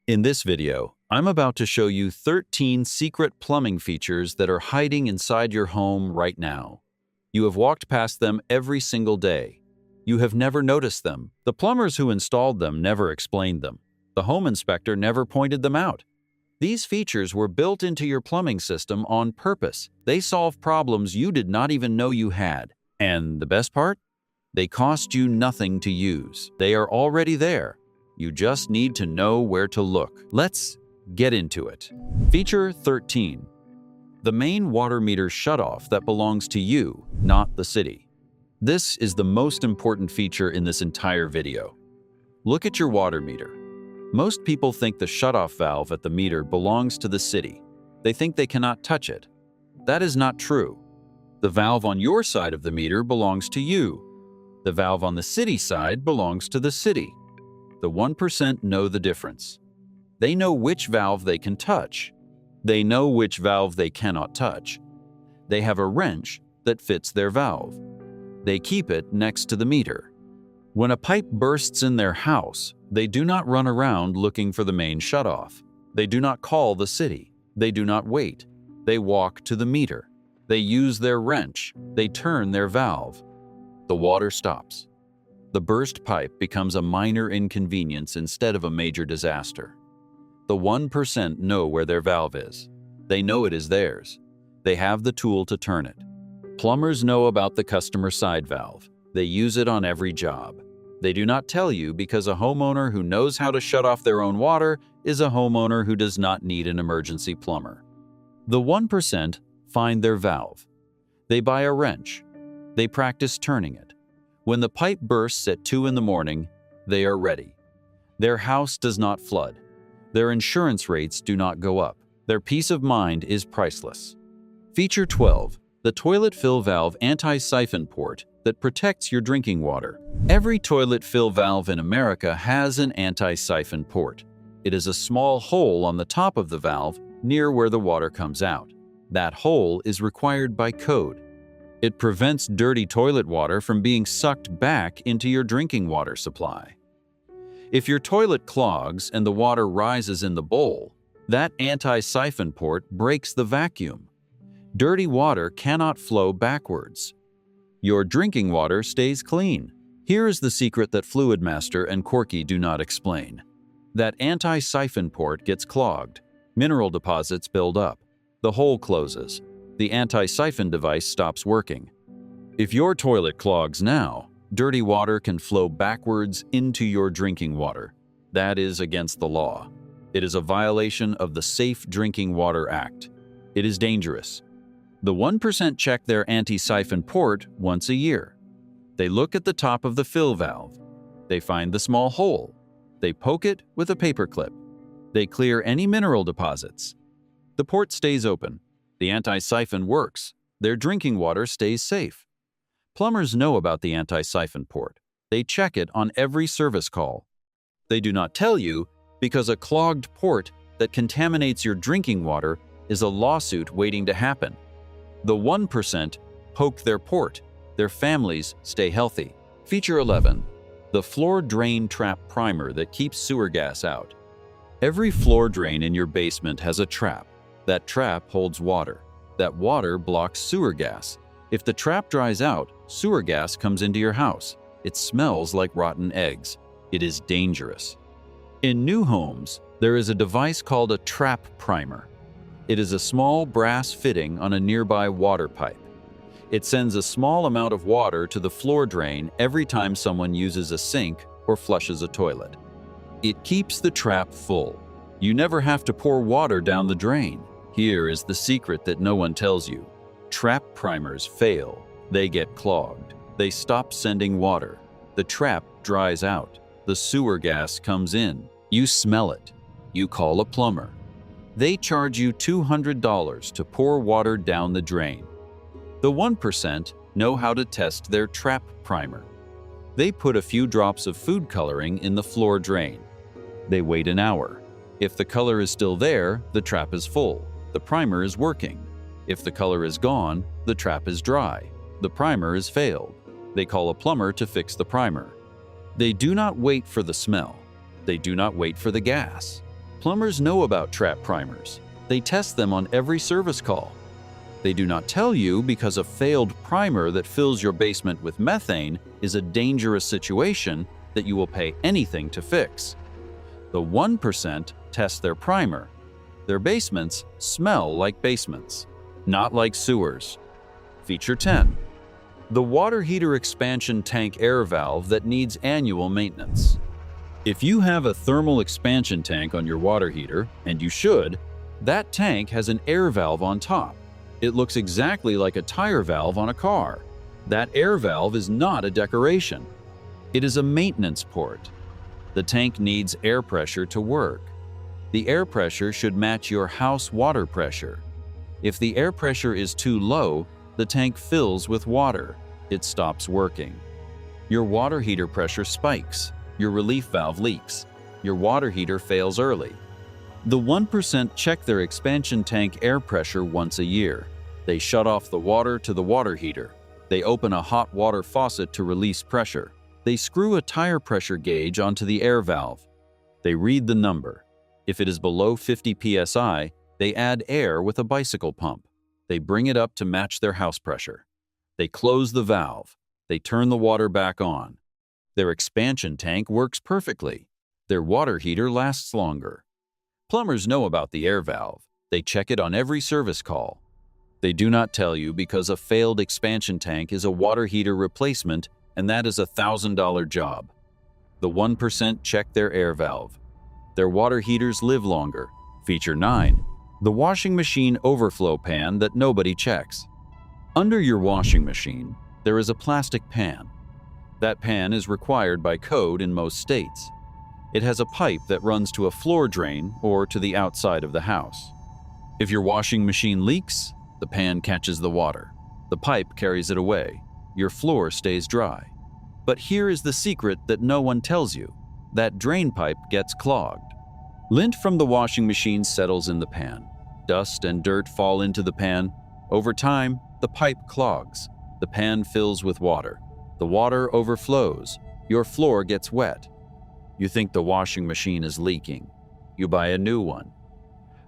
In this video, I'm about to show you 13 secret plumbing features that are hiding inside your home right now. You have walked past them every single day. You have never noticed them. The plumbers who installed them never explained them. The home inspector never pointed them out. These features were built into your plumbing system on purpose. They solve problems you did not even know you had. And the best part? They cost you nothing to use. They are already there. You just need to know where to look. Let's get into it. Feature 13. The main water meter shutoff that belongs to you, not the city. This is the most important feature in this entire video. Look at your water meter. Most people think the shutoff valve at the meter belongs to the city. They think they cannot touch it. That is not true. The valve on your side of the meter belongs to you. The valve on the city side belongs to the city. The 1% know the difference. They know which valve they can touch. They know which valve they cannot touch. They have a wrench that fits their valve. They keep it next to the meter. When a pipe bursts in their house, they do not run around looking for the main shutoff. They do not call the city. They do not wait. They walk to the meter. They use their wrench. They turn their valve. The water stops. The burst pipe becomes a minor inconvenience instead of a major disaster. The 1% know where their valve is. They know it is theirs. They have the tool to turn it. Plumbers know about the customer side valve. They use it on every job. They do not tell you because a homeowner who knows how to shut off their own water is a homeowner who does not need an emergency plumber. The 1% find their valve. They buy a wrench. They practice turning it. When the pipe bursts at 2 in the morning, they are ready. Their house does not flood. Their insurance rates do not go up. Their peace of mind is priceless. Feature 12. The toilet fill valve anti-siphon port that protects your drinking water. Every toilet fill valve in America has an anti-siphon port. It is a small hole on the top of the valve near where the water comes out. That hole is required by code. It prevents dirty toilet water from being sucked back into your drinking water supply. If your toilet clogs and the water rises in the bowl, that anti-siphon port breaks the vacuum. Dirty water cannot flow backwards. Your drinking water stays clean. Here is the secret that Fluid Master and Corky do not explain. That anti-siphon port gets clogged. Mineral deposits build up. The hole closes. The anti-siphon device stops working. If your toilet clogs now, dirty water can flow backwards into your drinking water. That is against the law. It is a violation of the Safe Drinking Water Act. It is dangerous. The 1% check their anti-siphon port once a year. They look at the top of the fill valve. They find the small hole. They poke it with a paper clip. They clear any mineral deposits. The port stays open. The anti-siphon works. Their drinking water stays safe. Plumbers know about the anti-siphon port. They check it on every service call. They do not tell you because a clogged port that contaminates your drinking water is a lawsuit waiting to happen. The 1% poke their port. Their families stay healthy. Feature 11. The floor drain trap primer that keeps sewer gas out. Every floor drain in your basement has a trap. That trap holds water. That water blocks sewer gas. If the trap dries out, sewer gas comes into your house. It smells like rotten eggs. It is dangerous. In new homes, there is a device called a trap primer. It is a small brass fitting on a nearby water pipe. It sends a small amount of water to the floor drain every time someone uses a sink or flushes a toilet. It keeps the trap full. You never have to pour water down the drain. Here is the secret that no one tells you. Trap primers fail. They get clogged. They stop sending water. The trap dries out. The sewer gas comes in. You smell it. You call a plumber. They charge you $200 to pour water down the drain. The 1% know how to test their trap primer. They put a few drops of food coloring in the floor drain. They wait an hour. If the color is still there, the trap is full. The primer is working. If the color is gone, the trap is dry. The primer has failed. They call a plumber to fix the primer. They do not wait for the smell. They do not wait for the gas. Plumbers know about trap primers. They test them on every service call. They do not tell you because a failed primer that fills your basement with methane is a dangerous situation that you will pay anything to fix. The 1% test their primer. Their basements smell like basements, not like sewers. Feature 10. The water heater expansion tank air valve that needs annual maintenance. If you have a thermal expansion tank on your water heater, and you should, that tank has an air valve on top. It looks exactly like a tire valve on a car. That air valve is not a decoration. It is a maintenance port. The tank needs air pressure to work. The air pressure should match your house water pressure. If the air pressure is too low, the tank fills with water. It stops working. Your water heater pressure spikes. Your relief valve leaks. Your water heater fails early. The 1% check their expansion tank air pressure once a year. They shut off the water to the water heater. They open a hot water faucet to release pressure. They screw a tire pressure gauge onto the air valve. They read the number. If it is below 50 psi, they add air with a bicycle pump. They bring it up to match their house pressure. They close the valve. They turn the water back on. Their expansion tank works perfectly. Their water heater lasts longer. Plumbers know about the air valve. They check it on every service call. They do not tell you because a failed expansion tank is a water heater replacement, and that is a $1,000 job. The 1% check their air valve. Their water heaters live longer. Feature 9. The washing machine overflow pan that nobody checks. Under your washing machine, there is a plastic pan. That pan is required by code in most states. It has a pipe that runs to a floor drain or to the outside of the house. If your washing machine leaks, the pan catches the water. The pipe carries it away. Your floor stays dry. But here is the secret that no one tells you. That drain pipe gets clogged. Lint from the washing machine settles in the pan. Dust and dirt fall into the pan. Over time, the pipe clogs. The pan fills with water. The water overflows. Your floor gets wet. You think the washing machine is leaking. You buy a new one.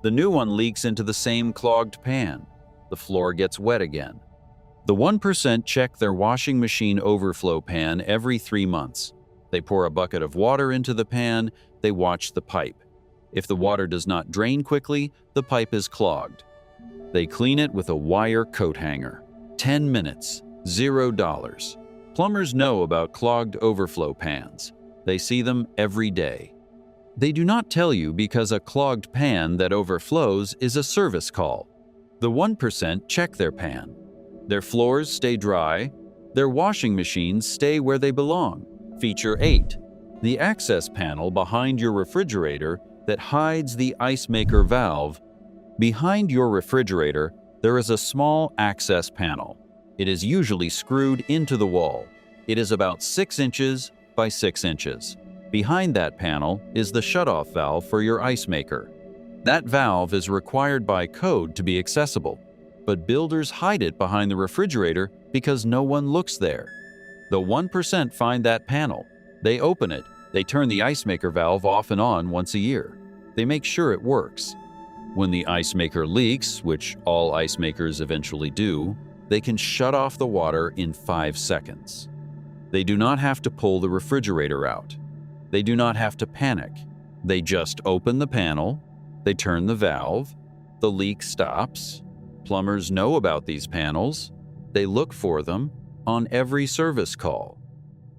The new one leaks into the same clogged pan. The floor gets wet again. The 1% check their washing machine overflow pan every 3 months. They pour a bucket of water into the pan. They watch the pipe. If the water does not drain quickly, the pipe is clogged. They clean it with a wire coat hanger. 10 minutes, $0. Plumbers know about clogged overflow pans. They see them every day. They do not tell you because a clogged pan that overflows is a service call. The 1% check their pan. Their floors stay dry. Their washing machines stay where they belong. Feature 8. The access panel behind your refrigerator that hides the ice maker valve. Behind your refrigerator, there is a small access panel. It is usually screwed into the wall. It is about 6 inches by 6 inches. Behind that panel is the shutoff valve for your ice maker. That valve is required by code to be accessible, but builders hide it behind the refrigerator because no one looks there. The 1% find that panel. They open it. They turn the ice maker valve off and on once a year. They make sure it works. When the ice maker leaks, which all ice makers eventually do, they can shut off the water in 5 seconds. They do not have to pull the refrigerator out. They do not have to panic. They just open the panel, they turn the valve, the leak stops. Plumbers know about these panels. They look for them on every service call.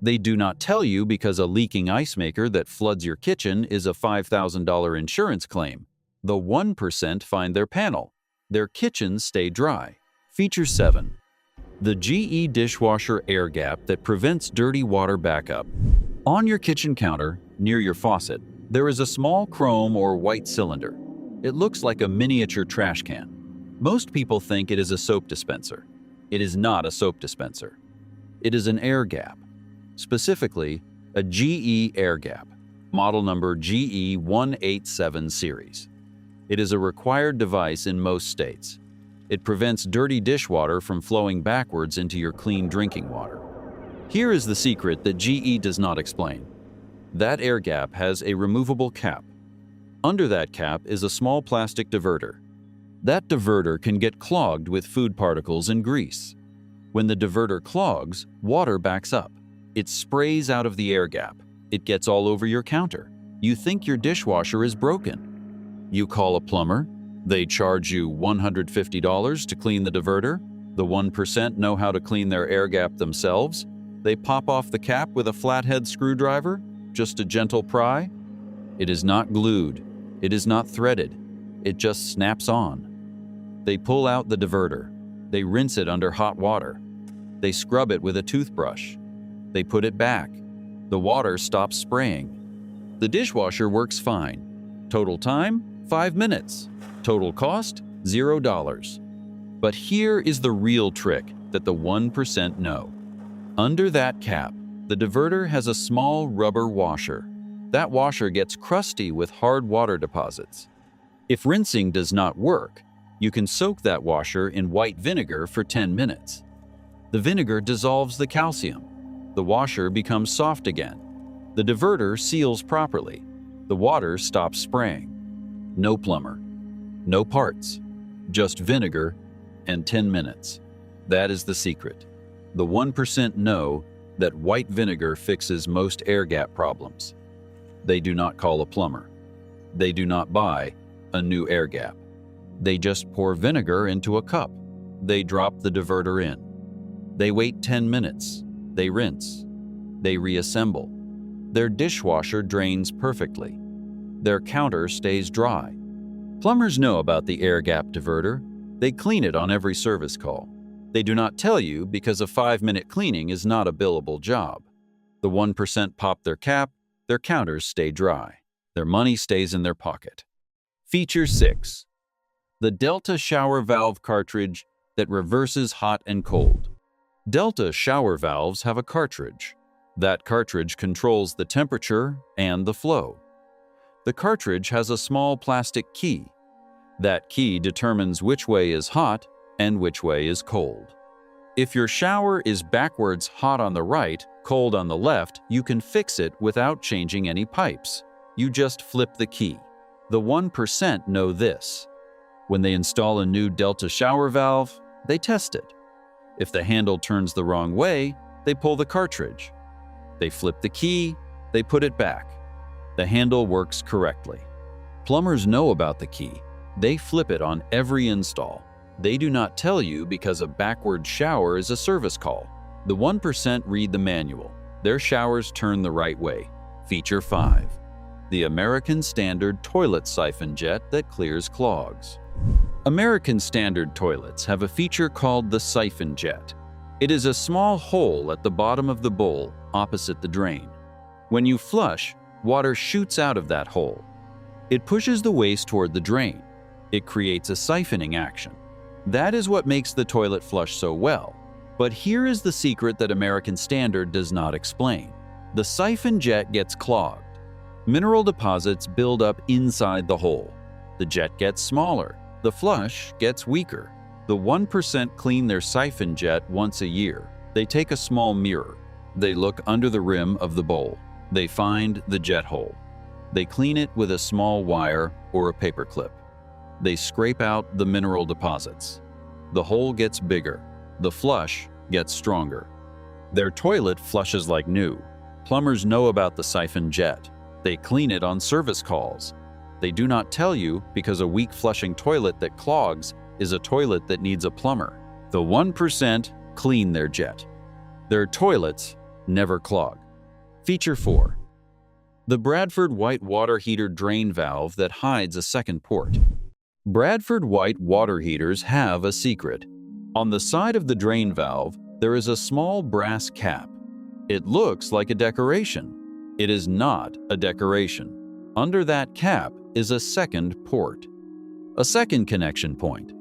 They do not tell you because a leaking ice maker that floods your kitchen is a $5,000 insurance claim. The 1% find their panel. Their kitchens stay dry. Feature 7. The GE dishwasher air gap that prevents dirty water backup. On your kitchen counter, near your faucet, there is a small chrome or white cylinder. It looks like a miniature trash can. Most people think it is a soap dispenser. It is not a soap dispenser. It is an air gap. Specifically, a GE air gap, model number GE 187 series. It is a required device in most states. It prevents dirty dishwater from flowing backwards into your clean drinking water. Here is the secret that GE does not explain. That air gap has a removable cap. Under that cap is a small plastic diverter. That diverter can get clogged with food particles and grease. When the diverter clogs, water backs up. It sprays out of the air gap. It gets all over your counter. You think your dishwasher is broken. You call a plumber. They charge you $150 to clean the diverter. The 1% know how to clean their air gap themselves. They pop off the cap with a flathead screwdriver, just a gentle pry. It is not glued. It is not threaded. It just snaps on. They pull out the diverter. They rinse it under hot water. They scrub it with a toothbrush. They put it back. The water stops spraying. The dishwasher works fine. Total time, 5 minutes. Total cost, $0. But here is the real trick that the 1% know. Under that cap, the diverter has a small rubber washer. That washer gets crusty with hard water deposits. If rinsing does not work, you can soak that washer in white vinegar for 10 minutes. The vinegar dissolves the calcium. The washer becomes soft again. The diverter seals properly. The water stops spraying. No plumber. No parts. Just vinegar and 10 minutes. That is the secret. The 1% know that white vinegar fixes most air gap problems. They do not call a plumber. They do not buy a new air gap. They just pour vinegar into a cup. They drop the diverter in. They wait 10 minutes. They rinse. They reassemble. Their dishwasher drains perfectly. Their counter stays dry. Plumbers know about the air gap diverter. They clean it on every service call. They do not tell you because a 5-minute cleaning is not a billable job. The 1% pop their cap, their counters stay dry. Their money stays in their pocket. Feature 6. The Delta shower valve cartridge that reverses hot and cold. Delta shower valves have a cartridge. That cartridge controls the temperature and the flow. The cartridge has a small plastic key. That key determines which way is hot and which way is cold. If your shower is backwards hot on the right, cold on the left, you can fix it without changing any pipes. You just flip the key. The 1% know this. When they install a new Delta shower valve, they test it. If the handle turns the wrong way, they pull the cartridge. They flip the key, they put it back. The handle works correctly. Plumbers know about the key. They flip it on every install. They do not tell you because a backward shower is a service call. The 1% read the manual. Their showers turn the right way. Feature 5. The American Standard Toilet Siphon Jet that clears clogs. American Standard toilets have a feature called the siphon jet. It is a small hole at the bottom of the bowl opposite the drain. When you flush, water shoots out of that hole. It pushes the waste toward the drain. It creates a siphoning action. That is what makes the toilet flush so well. But here is the secret that American Standard does not explain. The siphon jet gets clogged. Mineral deposits build up inside the hole. The jet gets smaller. The flush gets weaker. The 1% clean their siphon jet once a year. They take a small mirror. They look under the rim of the bowl. They find the jet hole. They clean it with a small wire or a paper clip. They scrape out the mineral deposits. The hole gets bigger. The flush gets stronger. Their toilet flushes like new. Plumbers know about the siphon jet. They clean it on service calls. They do not tell you because a weak flushing toilet that clogs is a toilet that needs a plumber. The 1% clean their jet. Their toilets never clog. Feature 4. The Bradford White water heater drain valve that hides a second port. Bradford White water heaters have a secret. On the side of the drain valve, there is a small brass cap. It looks like a decoration. It is not a decoration. Under that cap is a second port, a second connection point.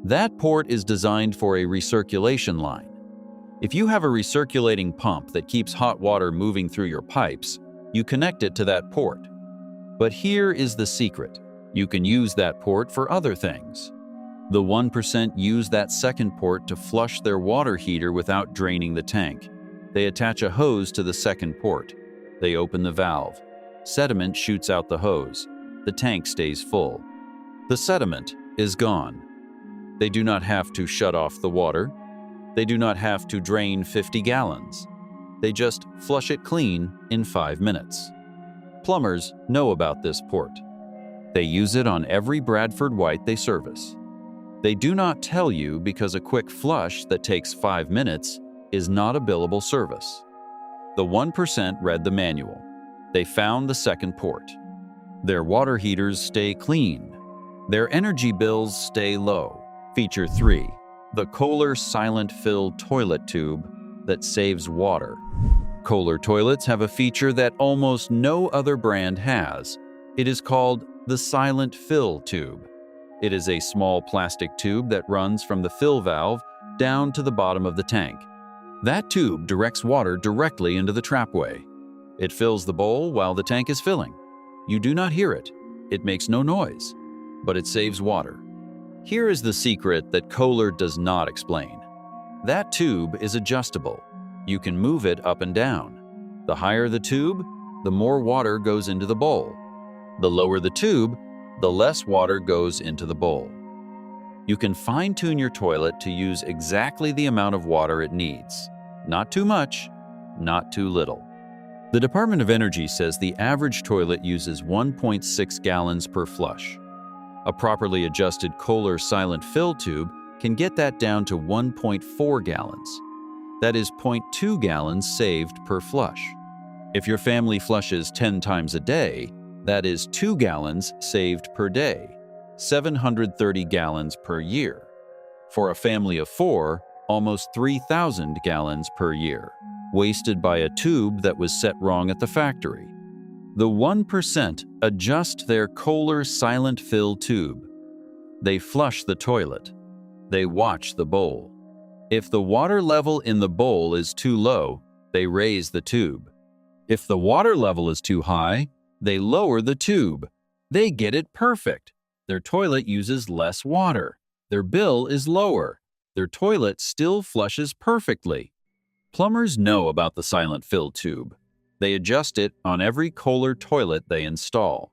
That port is designed for a recirculation line. If you have a recirculating pump that keeps hot water moving through your pipes, you connect it to that port. But here is the secret. You can use that port for other things. The 1% use that second port to flush their water heater without draining the tank. They attach a hose to the second port. They open the valve. Sediment shoots out the hose. the tank stays full. The sediment is gone. They do not have to shut off the water. They do not have to drain 50 gallons. They just flush it clean in 5 minutes. Plumbers know about this port. They use it on every Bradford White they service. They do not tell you because a quick flush that takes 5 minutes is not a billable service. The 1% read the manual. They found the second port. Their water heaters stay clean. Their energy bills stay low. Feature 3. The Kohler Silent Fill Toilet Tube that saves water. Kohler toilets have a feature that almost no other brand has. It is called the Silent Fill Tube. It is a small plastic tube that runs from the fill valve down to the bottom of the tank. That tube directs water directly into the trapway. It fills the bowl while the tank is filling. You do not hear it. It makes no noise, but it saves water. Here is the secret that Kohler does not explain. That tube is adjustable. You can move it up and down. The higher the tube, the more water goes into the bowl. The lower the tube, the less water goes into the bowl. You can fine-tune your toilet to use exactly the amount of water it needs. Not too much, not too little. The Department of Energy says the average toilet uses 1.6 gallons per flush. A properly adjusted Kohler Silent Fill tube can get that down to 1.4 gallons. That is 0.2 gallons saved per flush. If your family flushes 10 times a day, that is 2 gallons saved per day, 730 gallons per year. For a family of 4, almost 3,000 gallons per year, wasted by a tube that was set wrong at the factory. The 1% adjust their Kohler Silent Fill tube. They flush the toilet. They watch the bowl. If the water level in the bowl is too low, they raise the tube. If the water level is too high, they lower the tube. They get it perfect. Their toilet uses less water. Their bill is lower. Their toilet still flushes perfectly. Plumbers know about the Silent Fill tube. They adjust it on every Kohler toilet they install.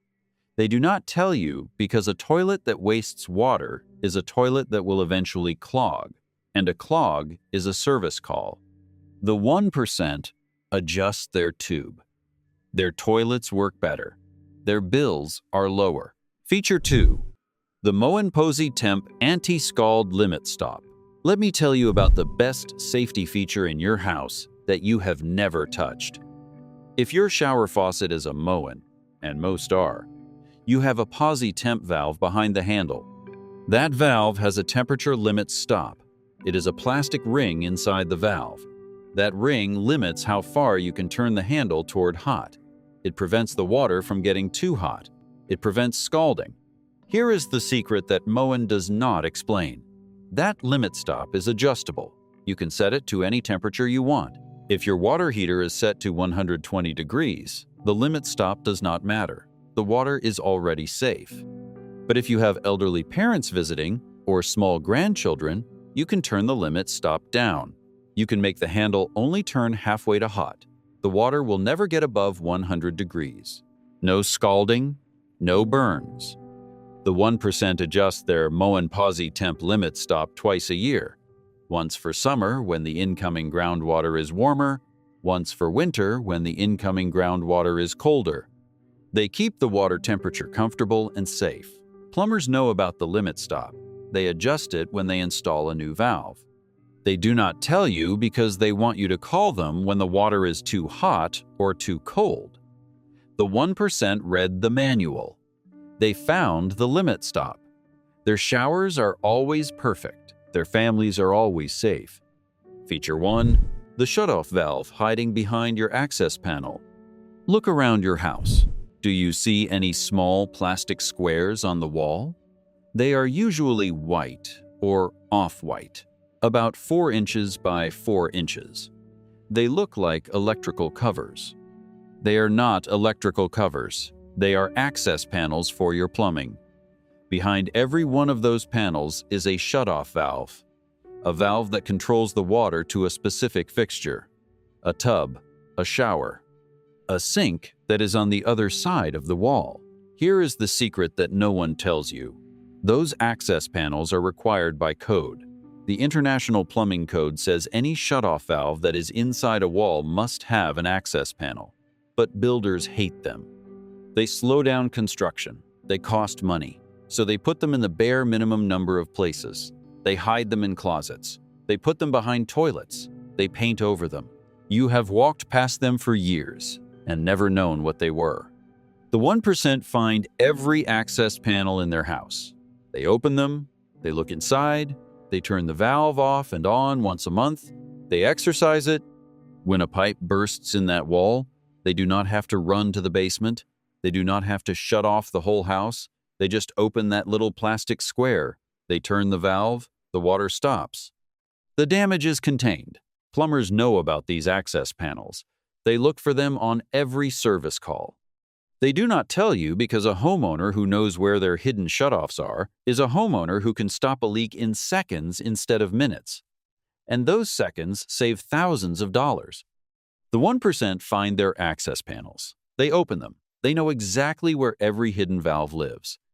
They do not tell you because a toilet that wastes water is a toilet that will eventually clog, and a clog is a service call. The 1% adjust their tube. Their toilets work better. Their bills are lower. Feature 2. The Moen Posey Temp Anti-Scald Limit Stop. Let me tell you about the best safety feature in your house that you have never touched. If your shower faucet is a Moen, and most are, you have a Posey temp valve behind the handle. That valve has a temperature limit stop. It is a plastic ring inside the valve. That ring limits how far you can turn the handle toward hot. It prevents the water from getting too hot. It prevents scalding. Here is the secret that Moen does not explain. That limit stop is adjustable. You can set it to any temperature you want. If your water heater is set to 120 degrees, the limit stop does not matter. The water is already safe. But if you have elderly parents visiting or small grandchildren, you can turn the limit stop down. You can make the handle only turn halfway to hot. The water will never get above 100 degrees. No scalding, no burns. The 1% adjust their Moen Posey temp limit stop twice a year. Once for summer when the incoming groundwater is warmer, once for winter when the incoming groundwater is colder. They keep the water temperature comfortable and safe. Plumbers know about the limit stop. They adjust it when they install a new valve. They do not tell you because they want you to call them when the water is too hot or too cold. The 1% read the manual. They found the limit stop. Their showers are always perfect. Their families are always safe. Feature 1. The shutoff valve hiding behind your access panel. Look around your house. Do you see any small plastic squares on the wall? They are usually white or off-white, about 4 inches by 4 inches. They look like electrical covers. They are not electrical covers. They are access panels for your plumbing. Behind every one of those panels is a shutoff valve, a valve that controls the water to a specific fixture, a tub, a shower, a sink that is on the other side of the wall. Here is the secret that no one tells you. Those access panels are required by code. The International Plumbing Code says any shutoff valve that is inside a wall must have an access panel. But builders hate them. They slow down construction. They cost money. So they put them in the bare minimum number of places. They hide them in closets. They put them behind toilets. They paint over them. You have walked past them for years and never known what they were. The 1% find every access panel in their house. They open them, they look inside, they turn the valve off and on once a month, they exercise it. When a pipe bursts in that wall, they do not have to run to the basement. They do not have to shut off the whole house. They just open that little plastic square. They turn the valve, the water stops. The damage is contained. Plumbers know about these access panels. They look for them on every service call. They do not tell you because a homeowner who knows where their hidden shutoffs are is a homeowner who can stop a leak in seconds instead of minutes. And those seconds save thousands of dollars. The 1% find their access panels. They open them. They know exactly where every hidden valve lives.